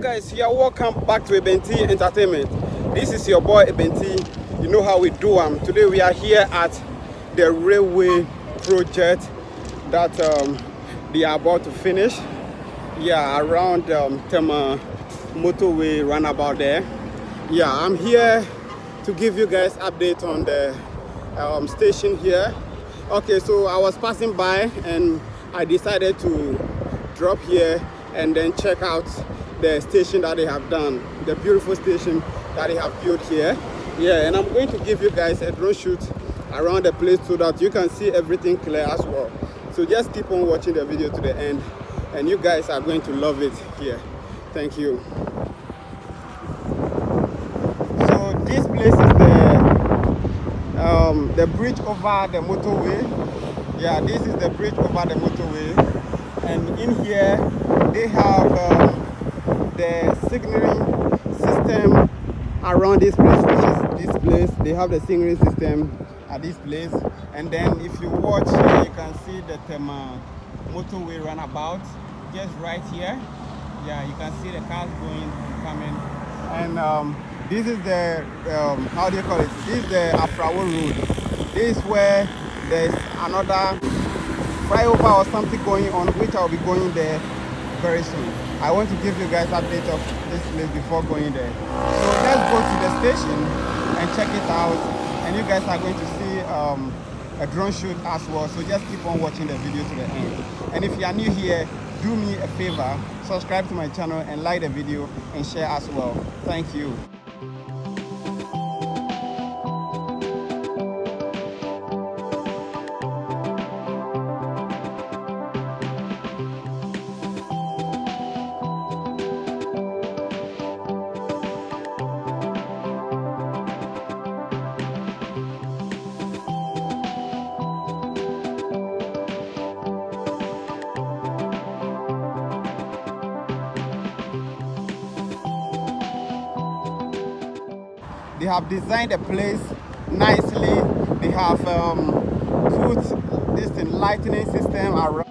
guys, you are welcome back to Entertainment. This is your boy Eben. You know how we do. Today we are here at the railway project that they are about to finish. Yeah, around Tema motorway roundabout there. Yeah, I'm here to give you guys update on the station here. Okay, so I was passing by and I decided to drop here and then check out the station that they have done, the beautiful station that they have built here. Yeah, and I'm going to give you guys a drone shoot around the place so that you can see everything clear as well. So just keep on watching the video to the end and you guys are going to love it here. Thank you. So this place is the bridge over the motorway. Yeah, this is the bridge over the motorway, and in here they have the signaling system around this place, which is this place. They have the signaling system at this place, and then if you watch here, you can see the motorway runabout just right here. Yeah, you can see the cars going and coming, and this is the how do you call it? This is the Accra road. This is where there's another flyover or something going on, which I'll be going there very soon. I want to give you guys an update of this place before going there. So let's go to the station and check it out, and you guys are going to see a drone shoot as well. So just keep on watching the video to the end. And if you are new here, do me a favor, subscribe to my channel and like the video and share as well. Thank you. They have designed the place nicely. They have put this lightning system around.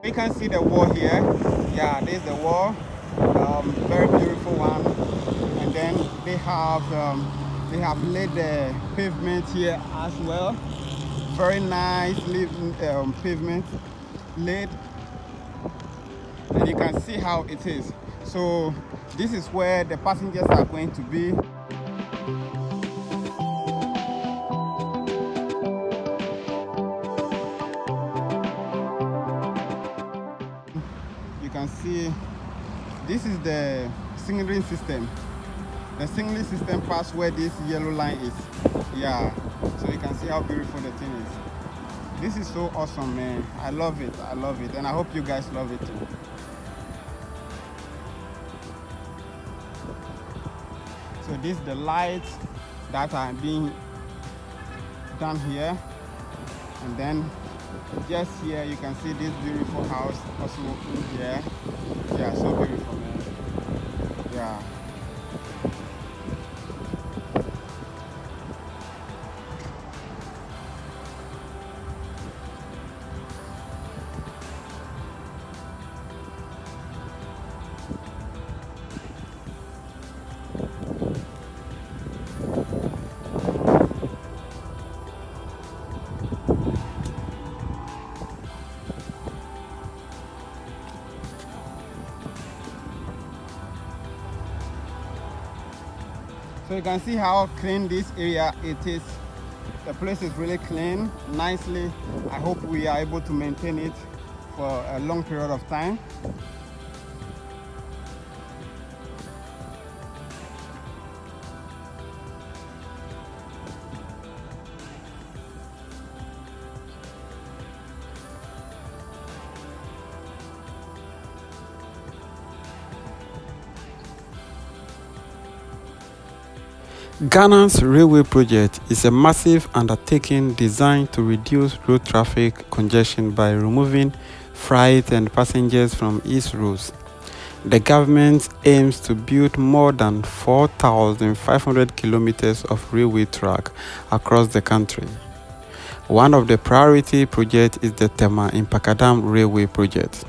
You can see the wall here. Yeah, there's the wall, very beautiful one. And then they have laid the pavement here as well. Very nice pavement laid, and you can see how it is. So this is where the passengers are going to be. You can see this is the signaling system. The signaling system pass where this yellow line is. Yeah, so you can see how beautiful the thing is. This is so awesome, man. I love it, and I hope you guys love it too. So this is the lights that are being done here, and then just here you can see this beautiful house also here. Yeah, so beautiful, man. Yeah. So you can see how clean this area it is. The place is really clean, nicely. I hope we are able to maintain it for a long period of time. Ghana's railway project is a massive undertaking designed to reduce road traffic congestion by removing freight and passengers from its routes. The government aims to build more than 4,500 kilometers of railway track across the country. One of the priority projects is the Tema-Impact Railway Project,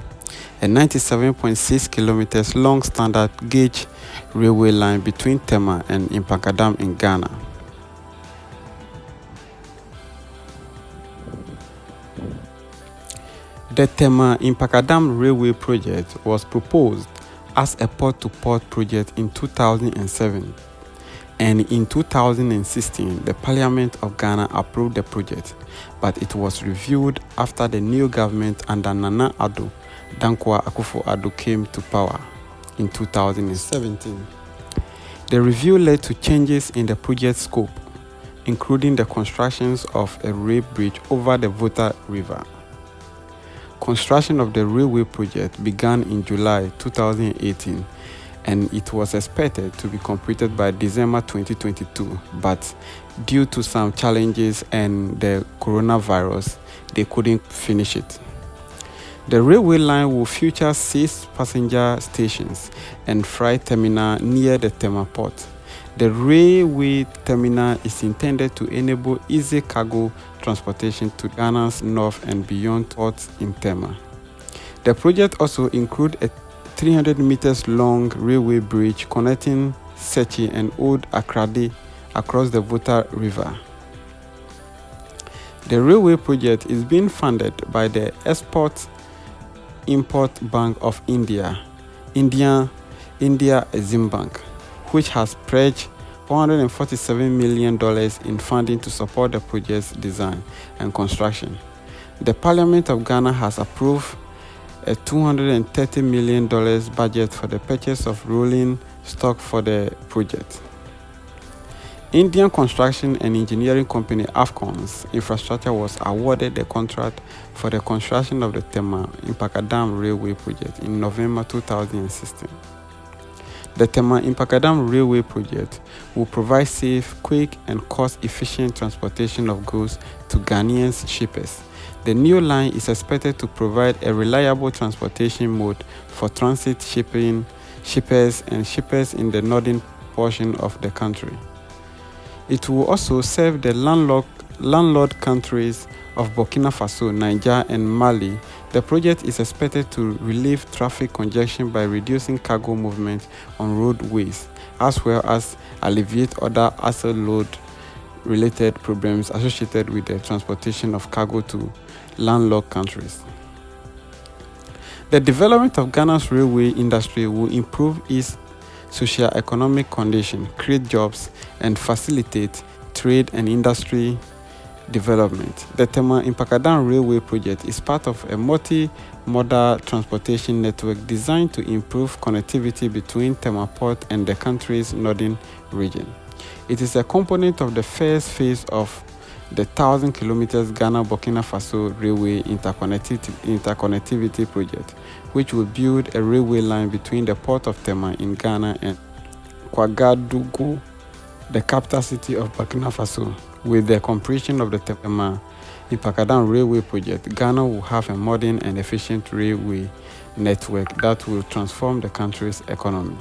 a 97.6 kilometers long standard gauge railway line between Tema and Impact in Ghana. The Tema-Impact Railway Project was proposed as a port-to-port project in 2007, and in 2016 the Parliament of Ghana approved the project, but it was reviewed after the new government under Nana Addo Dankwa Akufo-Addo came to power in 2017. The review led to changes in the project scope, including the construction of a rail bridge over the Volta River. Construction of the railway project began in July 2018, and it was expected to be completed by December 2022, but due to some challenges and the coronavirus, they couldn't finish it. The railway line will feature 6 passenger stations and freight terminal near the Tema port. The railway terminal is intended to enable easy cargo transportation to Ghana's north and beyond ports in Tema. The project also includes a 300 meters long railway bridge connecting Sechi and Old Accra across the Volta River. The railway project is being funded by the Export-Import Bank of India, Exim Bank, which has pledged $447 million in funding to support the project's design and construction. The Parliament of Ghana has approved a $230 million budget for the purchase of rolling stock for the project. Indian construction and engineering company Afcons Infrastructure was awarded the contract for the construction of the Tema-Impact Railway Project in November 2016. The Tema-Impact Railway Project will provide safe, quick, and cost-efficient transportation of goods to Ghanaian shippers. The new line is expected to provide a reliable transportation mode for transit shippers in the northern portion of the country. It will also serve the landlord countries of Burkina Faso, Niger, and Mali. The project is expected to relieve traffic congestion by reducing cargo movement on roadways, as well as alleviate other asset load-related problems associated with the transportation of cargo to landlocked countries. The development of Ghana's railway industry will improve its socio-economic condition, create jobs, and facilitate trade and industry development. The Tema-Impact Railway Project is part of a multi-modal transportation network designed to improve connectivity between Tema Port and the country's northern region. It is a component of the first phase of the 1,000 kilometers Ghana-Burkina Faso Railway Interconnectivity Project, which will build a railway line between the port of Tema in Ghana and Ouagadougou, the capital city of Burkina Faso. With the completion of the Tema-Impact Railway Project, Ghana will have a modern and efficient railway network that will transform the country's economy.